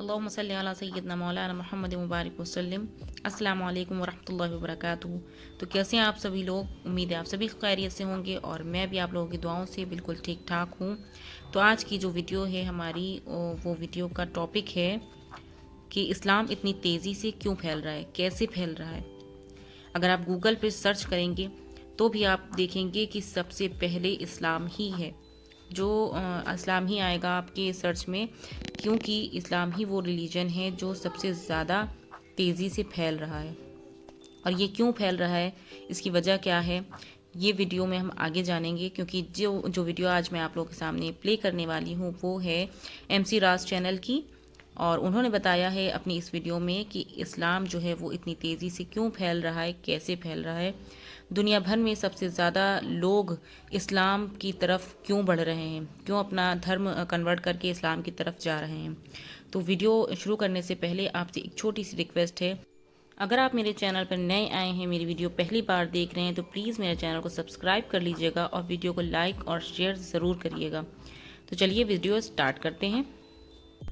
अल्लाहुम्मा सल्ली अला सय्यिदना मौलाना मुहम्मद मुबारक वसल्लम। अस्सलामु अलैकुम वरहमतुल्लाहि वबरकातुहू। तो कैसे हैं आप सभी लोग? उम्मीद है आप सभी खैरियत से होंगे और मैं भी आप लोगों की दुआओं से बिल्कुल ठीक ठाक हूँ। तो आज की जो वीडियो है हमारी, वो वीडियो का टॉपिक है कि इस्लाम इतनी तेज़ी से क्यों फैल रहा है, कैसे फैल रहा है। अगर आप गूगल पर सर्च करेंगे तो भी आप देखेंगे कि सबसे पहले इस्लाम ही है, जो इस्लाम ही आएगा आपके सर्च में, क्योंकि इस्लाम ही वो रिलीजन है जो सबसे ज़्यादा तेज़ी से फैल रहा है। और ये क्यों फैल रहा है, इसकी वजह क्या है, ये वीडियो में हम आगे जानेंगे। क्योंकि जो वीडियो आज मैं आप लोगों के सामने प्ले करने वाली हूँ वो है MC राज चैनल की, और उन्होंने बताया है अपनी इस वीडियो में कि इस्लाम जो है वो इतनी तेज़ी से क्यों फैल रहा है, कैसे फैल रहा है, दुनिया भर में सबसे ज़्यादा लोग इस्लाम की तरफ क्यों बढ़ रहे हैं, क्यों अपना धर्म कन्वर्ट करके इस्लाम की तरफ जा रहे हैं। तो वीडियो शुरू करने से पहले आपसे एक छोटी सी रिक्वेस्ट है, अगर आप मेरे चैनल पर नए आए हैं, मेरी वीडियो पहली बार देख रहे हैं, तो प्लीज़ मेरे चैनल को सब्सक्राइब कर लीजिएगा और वीडियो को लाइक और शेयर ज़रूर करिएगा। तो चलिए वीडियो स्टार्ट करते हैं।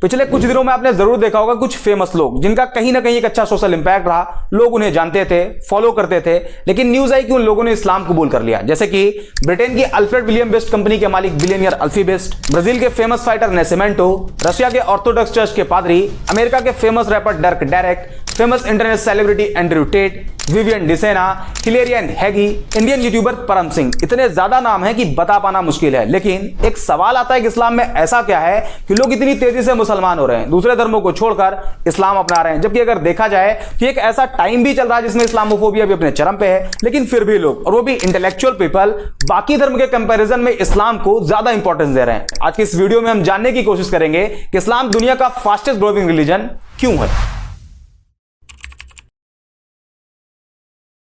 पिछले कुछ दिनों में आपने जरूर देखा होगा कुछ फेमस लोग जिनका कहीं ना कहीं एक अच्छा सोशल इंपैक्ट रहा, लोग उन्हें जानते थे, फॉलो करते थे, लेकिन न्यूज आई कि उन लोगों ने इस्लाम कबूल कर लिया। जैसे कि ब्रिटेन की अल्फ्रेड विलियम बेस्ट कंपनी के मालिक बिलियनियर अल्फी बेस्ट, ब्राजील के फेमस फाइटर नेसेमेंटो, रशिया के ऑर्थोडॉक्स चर्च के पादरी, अमेरिका के famous rapper डर्क Derek, famous internet celebrity Andrew Tate, Vivian Dsena, हिलेरियन हैगी, इंडियन यूट्यूबर परम सिंह। इतने ज्यादा नाम है कि बता पाना मुश्किल है। लेकिन एक सवाल आता है कि इस्लाम में ऐसा क्या है कि लोग इतनी तेजी से मुसलमान हो रहे हैं, दूसरे धर्मों को छोड़कर इस्लाम अपना रहे हैं। जबकि अगर देखा जाए तो एक ऐसा टाइम भी चल रहा है जिसमें इस्लामोफोबिया भी अपने चरम पे है, लेकिन फिर भी लोग, और वो भी इंटेलेक्चुअल पीपल, बाकी धर्म के कंपैरिजन में इस्लाम को ज्यादा इंपॉर्टेंस दे रहे हैं। आज की इस वीडियो में हम जानने की कोशिश करेंगे कि इस्लाम दुनिया का फास्टेस्ट ग्रोइंग रिलीजन क्यों है।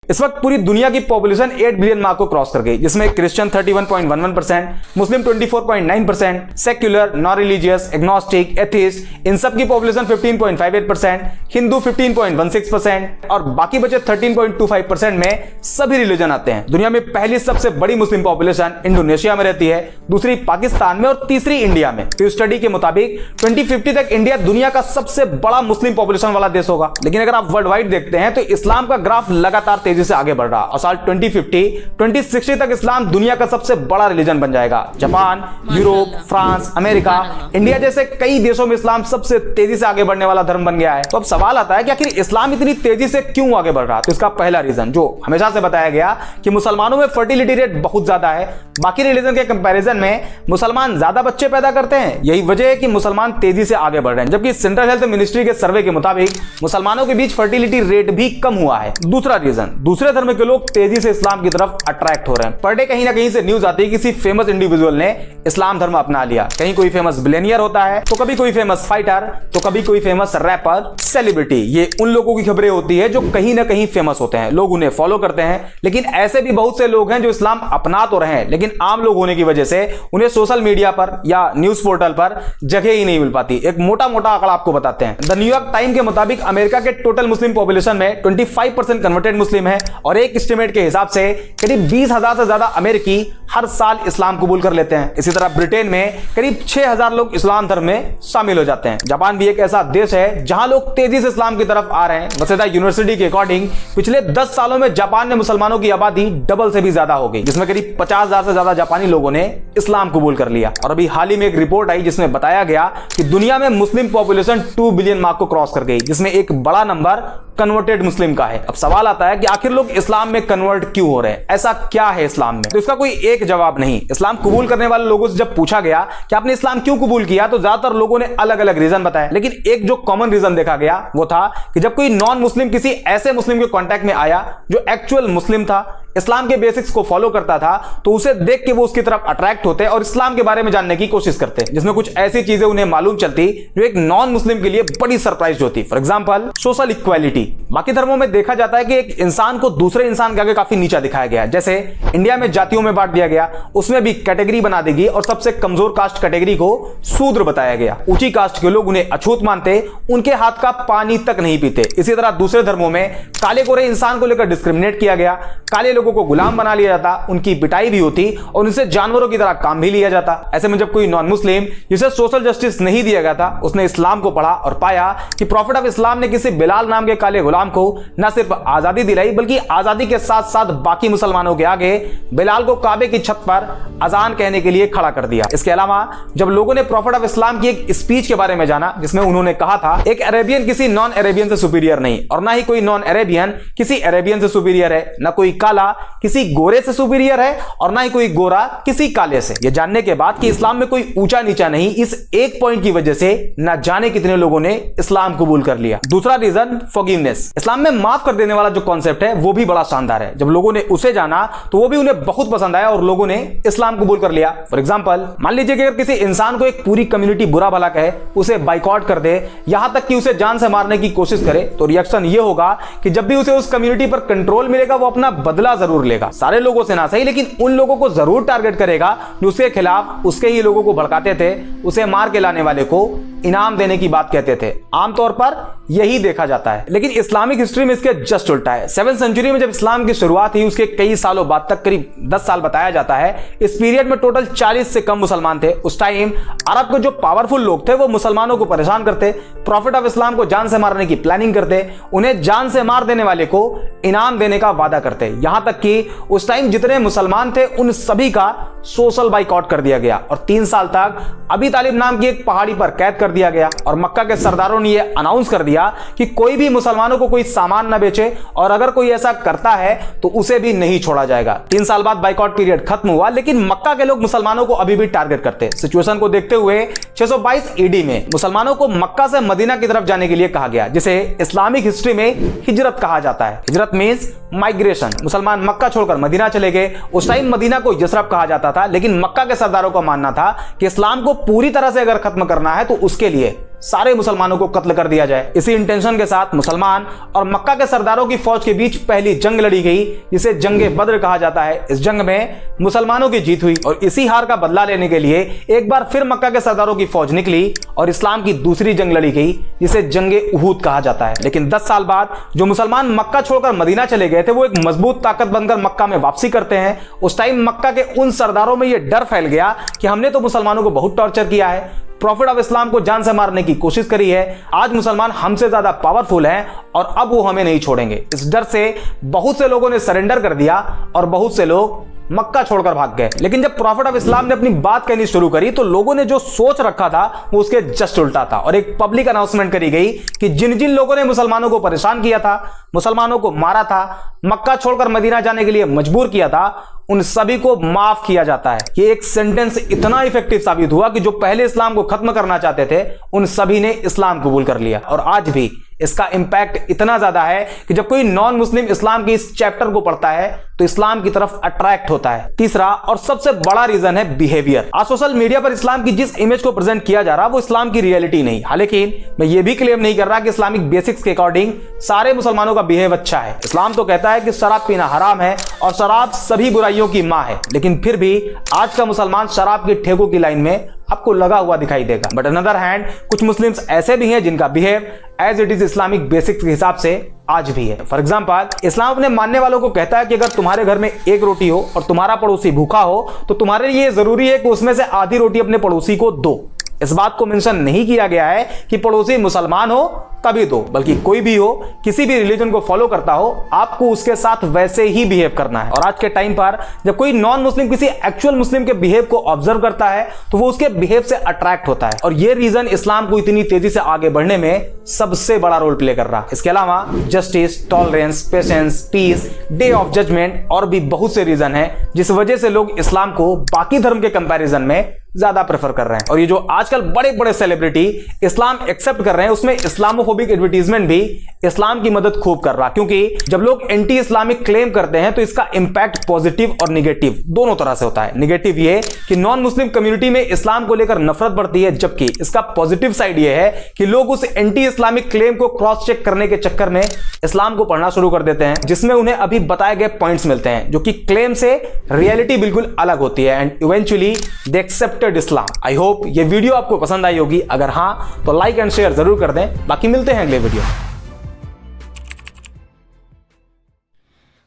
इस वक्त पूरी दुनिया की पॉपुलेशन 8 बिलियन मार्क को क्रॉस कर गई, जिसमें Christian 31.11%, Muslim 24.9%, secular, non religious, agnostic, atheist, इन सब की पॉपुलेशन 15.58%, हिंदू 15.16% और बाकी बचे 13.25% में सभी रिलीजन आते हैं। दुनिया में पहली सबसे बड़ी मुस्लिम पॉपुलेशन इंडोनेशिया में रहती है, दूसरी पाकिस्तान में और तीसरी इंडिया में। तो स्टडी के मुताबिक 2050 तक इंडिया दुनिया का सबसे बड़ा मुस्लिम पॉपुलेशन वाला देश होगा। लेकिन अगर आप वर्ल्ड वाइड देखते हैं तो इस्लाम का ग्राफ लगातार तेजी से आगे बढ़ रहा और साल 2050-2060 तक इस्लाम दुनिया का सबसे बड़ा रिलीजन बन जाएगा। Japan, Europe, France, America, India जैसे कई देशों में इस्लाम सबसे तेजी से आगे बढ़ने वाला धर्म बन गया है। तो अब सवाल आता है कि आखिर इस्लाम इतनी तेजी से क्यों आगे बढ़ रहा है। तो इसका पहला रीजन, जो हमेशा से बताया गया, कि मुसलमानों में फर्टिलिटी रेट बहुत ज्यादा है, बाकी रिलीजन के कंपैरिजन में मुसलमान ज्यादा बच्चे पैदा करते हैं। यही वजह है कि मुसलमान तेजी से आगे बढ़ रहे हैं। जबकि सेंट्रल हेल्थ मिनिस्ट्री के सर्वे के मुताबिक मुसलमानों के बीच फर्टिलिटी रेट भी कम हुआ है। दूसरा रीजन, दूसरे धर्म के लोग तेजी से इस्लाम की तरफ अट्रैक्ट हो रहे हैं। पर डे कहीं ना कहीं से न्यूज आती है किसी फेमस इंडिविजुअल ने इस्लाम धर्म अपना लिया। कहीं कोई फेमस बिलियनियर होता है, तो कभी कोई फेमस फाइटर, तो कभी कोई फेमस रैपर, सेलिब्रिटी। ये उन लोगों की खबरें होती है जो कहीं ना कहीं फेमस होते हैं, लोग उन्हें फॉलो करते हैं। लेकिन ऐसे भी बहुत से लोग हैं जो इस्लाम अपना तो रहे हैं, लेकिन आम लोग होने की वजह से उन्हें सोशल मीडिया पर या न्यूज पोर्टल पर जगह ही नहीं मिल पाती। एक मोटा मोटा आंकड़ा आपको बताते हैं। द न्यूयॉर्क टाइम के मुताबिक अमेरिका के टोटल मुस्लिम पॉपुलेशन में 25% कन्वर्टेड मुस्लिम है, और एक एस्टिमेट के हिसाब से करीब 20,000 से ज्यादा अमेरिकी हर साल इस्लाम कबूल कर लेते हैं। इसी तरह ब्रिटेन में करीब 6,000 लोग इस्लाम धर्म में शामिल हो जाते हैं। जापान भी एक ऐसा देश है जहां लोग तेजी से इस्लाम की तरफ आ रहे हैं। वसेदा यूनिवर्सिटी के अकॉर्डिंग पिछले 10 सालों में जापान में मुसलमानों की आबादी डबल से भी ज्यादा हो गई, जिसमें करीब 50,000 से ज्यादा जापानी लोगों ने इस्लाम कबूल कर लिया। और अभी हाल ही में एक रिपोर्ट आई जिसमें बताया गया कि दुनिया में मुस्लिम पॉपुलेशन 2 बिलियन मार्क को क्रॉस कर गई, जिसमें एक बड़ा नंबर कन्वर्टेड मुस्लिम का है। अब सवाल आता है कि आखिर लोग इस्लाम में कन्वर्ट क्यों हो रहे हैं, ऐसा क्या है इस्लाम में। तो इसका कोई एक जवाब नहीं। इस्लाम कबूल करने वाले लोगों से जब पूछा गया कि आपने इस्लाम क्यों कबूल किया, तो ज्यादातर लोगों ने अलग अलग रीजन बताए। लेकिन एक जो कॉमन रीजन देखा गया वो था कि जब कोई नॉन मुस्लिम किसी ऐसे मुस्लिम के कांटेक्ट में आया जो एक्चुअल मुस्लिम था, इस्लाम के बेसिक्स को फॉलो करता था, तो उसे देख के वो उसकी तरफ अट्रैक्ट होते और इस्लाम के बारे में जानने की कोशिश करते, जिसमें कुछ ऐसी चीजें उन्हें मालूम चलती जो एक नॉन मुस्लिम के लिए बड़ी सरप्राइज होती। For example, social equality. बाकी धर्मों में देखा जाता है कि एक इंसान को दूसरे इंसान के आगे काफी नीचा दिखाया गया है। जैसे इंडिया में जातियों में बांट दिया गया, उसमें भी कैटेगरी बना दी गई और सबसे कमजोर कास्ट कैटेगरी को शूद्र बताया गया। ऊंची कास्ट के लोग उन्हें अछूत मानते, उनके हाथ का पानी तक नहीं पीते। इसी तरह दूसरे धर्मों में काले गोरे इंसान को लेकर डिस्क्रिमिनेट किया गया, काले लोगों लोगों को गुलाम बना लिया जाता, उनकी पिटाई भी होती और उनसे जानवरों की तरह काम भी लिया जाता। ऐसे में जब कोई नॉन मुस्लिम जिसे सोशल जस्टिस नहीं दिया गया था, उसने इस्लाम को पढ़ा और पाया कि प्रॉफिट ऑफ इस्लाम ने किसी बिलाल नाम के काले गुलाम को न सिर्फ आजादी दिलाई बल्कि आजादी के साथ साथ बाकी मुसलमानों के आगे बिलाल को काबे की छत पर अजान कहने के लिए खड़ा कर दिया। इसके अलावा जब लोगों ने प्रॉफिट ऑफ इस्लाम की एक स्पीच के बारे में जाना जिसमें उन्होंने कहा था, एक अरेबियन किसी नॉन अरेबियन से सुपीरियर नहीं और ना ही कोई नॉन अरेबियन किसी अरेबियन से सुपीरियर है, ना कोई काला किसी गोरे से सुपीरियर है और ना ही कोई गोरा किसी काले से। यह जानने के बाद कि इस्लाम में कोई ऊंचा नीचा नहीं, इस एक पॉइंट की वजह से न जाने कितने लोगों ने इस्लाम कबूल कर लिया। दूसरा रीजन फॉरगिवनेस। इस्लाम में माफ कर देने वाला जो कॉन्सेप्ट है वो भी बड़ा शानदार है। जब लोगों ने उसे जाना तो वो भी उन्हें बहुत पसंद आया और लोगों ने इस्लाम कबूल कर लिया। फॉर एग्जांपल, मान लीजिए कि अगर किसी इंसान को एक पूरी कम्युनिटी बुरा भला कहे, उसे बाइकआउट कर दे, यहां तक कि उसे जान से मारने की कोशिश करे, तो रिएक्शन ये होगा कि जब भी उसे उस कम्युनिटी पर कंट्रोल मिलेगा वो अपना बदला जरूर लेगा। सारे लोगों से ना सही लेकिन उन लोगों को जरूर टारगेट करेगा जो उसके खिलाफ उसके ही लोगों को भड़काते थे, उसे मार के लाने वाले को इनाम देने की बात कहते थे। आमतौर पर यही देखा जाता है, लेकिन इस्लामिक हिस्ट्री में इसके जस्ट उल्टा है। 7वीं सेंचुरी में जब इस्लाम की शुरुआत हुई उसके कई सालों बाद तक, करीब 10 साल बताया जाता है, इस पीरियड में टोटल 40 से कम मुसलमान थे। उस टाइम अरब के जो पावरफुल लोग थे वो मुसलमानों को परेशान करते, प्रॉफिट ऑफ इस्लाम को जान से मारने की प्लानिंग करते, उन्हें जान से मार देने वाले को इनाम देने का वादा करते। यहां तक कि उस टाइम जितने मुसलमान थे उन सभी का सोशल बाइकआउट कर दिया गया और 3 साल तक अबी तालिब नाम की एक पहाड़ी पर कैद कर दिया गया। और मक्का के सरदारों ने यह अनाउंस कर दिया कि कोई भी मुसलमानों को कोई सामान न बेचे और अगर कोई ऐसा करता है तो उसे भी नहीं छोड़ा जाएगा। 3 साल बाद बाइकआउट पीरियड खत्म हुआ, लेकिन मक्का के लोग मुसलमानों को अभी भी टारगेट करते। सिचुएशन को देखते हुए 622 ईडी में मुसलमानों को मक्का से मदीना की तरफ जाने के लिए कहा गया, जिसे इस्लामिक हिस्ट्री में हिजरत कहा जाता है। हिजरत मींस माइग्रेशन। मुसलमान मक्का छोड़कर मदीना चले गए। उस टाइम मदीना को यसरब कहा जाता था, लेकिन मक्का के सरदारों का मानना था कि इस्लाम को पूरी तरह से अगर खत्म करना है तो उसके लिए सारे मुसलमानों को कत्ल कर दिया जाए। इसी इंटेंशन के साथ मुसलमान और मक्का के सरदारों की फौज के बीच पहली जंग लड़ी गई, जिसे जंगे बद्र कहा जाता है। इस जंग में मुसलमानों की जीत हुई और इसी हार का बदला लेने के लिए एक बार फिर मक्का के सरदारों की फौज निकली और इस्लाम की दूसरी जंग लड़ी गई, जिसे जंगे उहूद कहा जाता है। लेकिन 10 साल बाद जो मुसलमान मक्का छोड़कर मदीना चले गए थे वो एक मजबूत ताकत बनकर मक्का में वापसी करते हैं। उस टाइम मक्का के उन सरदारों में यह डर फैल गया कि हमने तो मुसलमानों को बहुत टॉर्चर किया है, प्रॉफिट ऑफ इस्लाम को जान से मारने की कोशिश करी है, आज मुसलमान हमसे ज्यादा पावरफुल हैं और अब वो हमें नहीं छोड़ेंगे। इस डर से बहुत से लोगों ने सरेंडर कर दिया और बहुत से लोग मक्का छोड़कर भाग गए। लेकिन जब प्रॉफिट ऑफ इस्लाम ने अपनी बात कहनी शुरू करी तो लोगों ने जो सोच रखा था वो उसके जस्ट उल्टा था और एक पब्लिक अनाउंसमेंट करी गई कि जिन जिन लोगों ने मुसलमानों को परेशान किया था, मुसलमानों को मारा था, मक्का छोड़कर मदीना जाने के लिए मजबूर किया था, उन सभी को माफ किया जाता है। ये एक सेंटेंस इतना इफेक्टिव साबित हुआ कि जो पहले इस्लाम को खत्म करना चाहते थे उन सभी ने इस्लाम कबूल कर लिया और आज भी इसका इंपैक्ट इतना ज्यादा है कि जब कोई नॉन मुस्लिम इस्लाम के इस चैप्टर को पढ़ता है तो इस्लाम की तरफ अट्रैक्ट होता है। तीसरा और सबसे बड़ा रीजन है बिहेवियर। आज सोशल मीडिया पर इस्लाम की जिस इमेज को प्रेजेंट किया जा रहा है वो इस्लाम की रियलिटी नहीं। हालांकि मैं ये भी क्लेम नहीं कर रहा कि इस्लामिक बेसिक्स के अकॉर्डिंग सारे मुसलमानों का बिहेव अच्छा है। इस्लाम तो कहता है कि शराब पीना हराम है और शराब सभी बुराइयों की मां है, लेकिन फिर भी आज का मुसलमान शराब के ठेकों की लाइन में आपको लगा हुआ दिखाई देगा। बट अनदर हैंड कुछ मुस्लिम्स ऐसे भी हैं जिनका behave as it is Islamic basics के हिसाब से आज भी है। फॉर एग्जांपल, इस्लाम अपने मानने वालों को कहता है कि अगर तुम्हारे घर में एक रोटी हो और तुम्हारा पड़ोसी भूखा हो तो तुम्हारे लिए जरूरी है कि उसमें से आधी रोटी अपने पड़ोसी को दो। इस बात को मेंशन नहीं किया गया है कि पड़ोसी मुसलमान हो तभी दो, बल्कि कोई भी हो, किसी भी रिलीजन को फॉलो करता हो, आपको उसके साथ वैसे ही बिहेव करना है। और आज के टाइम पर जब कोई नॉन मुस्लिम किसी एक्चुअल मुस्लिम के बिहेव को ऑब्जर्व करता है तो वो उसके बिहेव से अट्रैक्ट होता है और ये रीजन इस्लाम को इतनी तेजी से आगे बढ़ने में सबसे बड़ा रोल प्ले कर रहा है। इसके अलावा justice, tolerance, patience, peace, day of judgement और भी बहुत से रीजन है जिस वजह से लोग इस्लाम को बाकी धर्म के कंपैरिजन में ज्यादा प्रेफर कर रहे हैं। और ये जो आजकल बड़े बड़े सेलिब्रिटी इस्लाम एक्सेप्ट कर रहे हैं उसमें इस्लामोफोबिक एडवर्टीजमेंट भी इस्लाम की मदद खूब कर रहा, क्योंकि जब लोग एंटी इस्लामिक क्लेम करते हैं तो इसका इंपैक्ट पॉजिटिव और निगेटिव दोनों तरह से होता है। निगेटिव ये कि नॉन मुस्लिम कम्युनिटी में इस्लाम को लेकर नफरत बढ़ती है, जबकि इसका पॉजिटिव साइड ये है कि लोग उस एंटी इस्लामिक क्लेम को क्रॉस चेक करने के चक्कर में इस्लाम को पढ़ना शुरू कर देते हैं, जिसमें उन्हें अभी बताए गए पॉइंट्स मिलते हैं जो कि क्लेम से रियलिटी बिल्कुल अलग होती है and eventually they accepted Islam. I hope ये वीडियो आपको पसंद आई होगी। अगर हाँ तो लाइक एंड शेयर जरूर कर दें। बाकी मिलते हैं अगले वीडियो।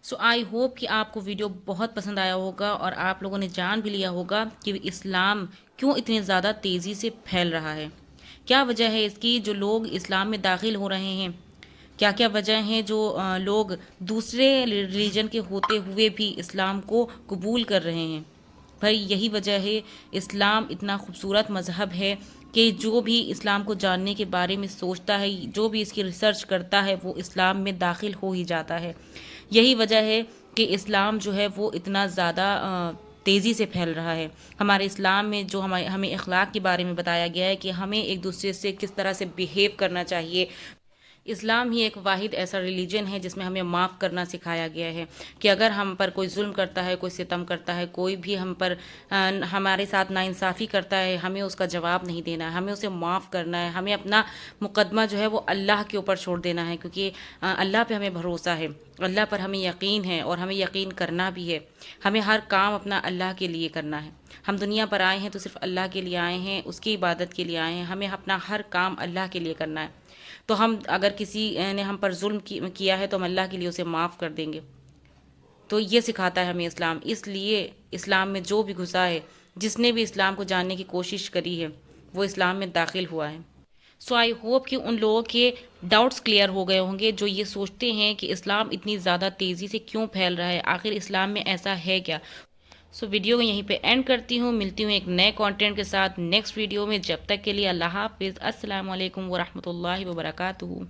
सो आई होप कि आपको वीडियो बहुत पसंद आया होगा और आप लोगों ने जान भी लिया होगा कि इस्लाम क्यों इतनी ज़्यादा तेज़ी से फैल रहा है, क्या वजह है इसकी जो लोग इस्लाम में दाखिल हो रहे हैं, क्या क्या वजह हैं जो लोग दूसरे रिलीजन के होते हुए भी इस्लाम को कबूल कर रहे हैं। भाई यही वजह है, इस्लाम इतना खूबसूरत मज़हब है कि जो भी इस्लाम को जानने के बारे में सोचता है, जो भी इसकी रिसर्च करता है, वो इस्लाम में दाखिल हो ही जाता है। यही वजह है कि इस्लाम जो है वो इतना ज़्यादा तेज़ी से फैल रहा है। हमारे इस्लाम में जो हमें अखलाक के बारे में बताया गया है कि हमें एक दूसरे से किस तरह से बिहेव करना चाहिए। इस्लाम ही एक वाहिद ऐसा रिलीजन है जिसमें हमें माफ़ करना सिखाया गया है कि अगर हम पर कोई जुल्म करता है, कोई सितम करता है, कोई भी हम पर हमारे साथ नाइंसाफ़ी करता है, हमें उसका जवाब नहीं देना है, हमें उसे माफ़ करना है, हमें अपना मुकदमा जो है वो अल्लाह के ऊपर छोड़ देना है, क्योंकि अल्लाह पे हमें भरोसा है, अल्लाह पर हमें यकीन है और हमें यकीन करना भी है। हमें हर काम अपना अल्लाह के लिए करना है। हम दुनिया पर आए हैं तो सिर्फ अल्लाह के लिए आए हैं, उसकी इबादत के लिए आए हैं। हमें अपना हर काम अल्लाह के लिए करना है। तो हम अगर किसी ने हम पर जुल्म किया है तो हम अल्लाह के लिए उसे माफ़ कर देंगे। तो ये सिखाता है हमें इस्लाम। इसलिए इस्लाम में जो भी घुसा है, जिसने भी इस्लाम को जानने की कोशिश करी है, वो इस्लाम में दाखिल हुआ है। सो आई होप कि उन लोगों के डाउट्स क्लियर हो गए होंगे जो ये सोचते हैं कि इस्लाम इतनी ज़्यादा तेज़ी से क्यों फैल रहा है, आखिर इस्लाम में ऐसा है क्या। सो वीडियो को यहीं पे एंड करती हूँ, मिलती हूँ एक नए कंटेंट के साथ नेक्स्ट वीडियो में। जब तक के लिए अल्लाह हाफिज़, अस्सलाम वालेकुम वरहमतुल्लाहि वबरकातुहू।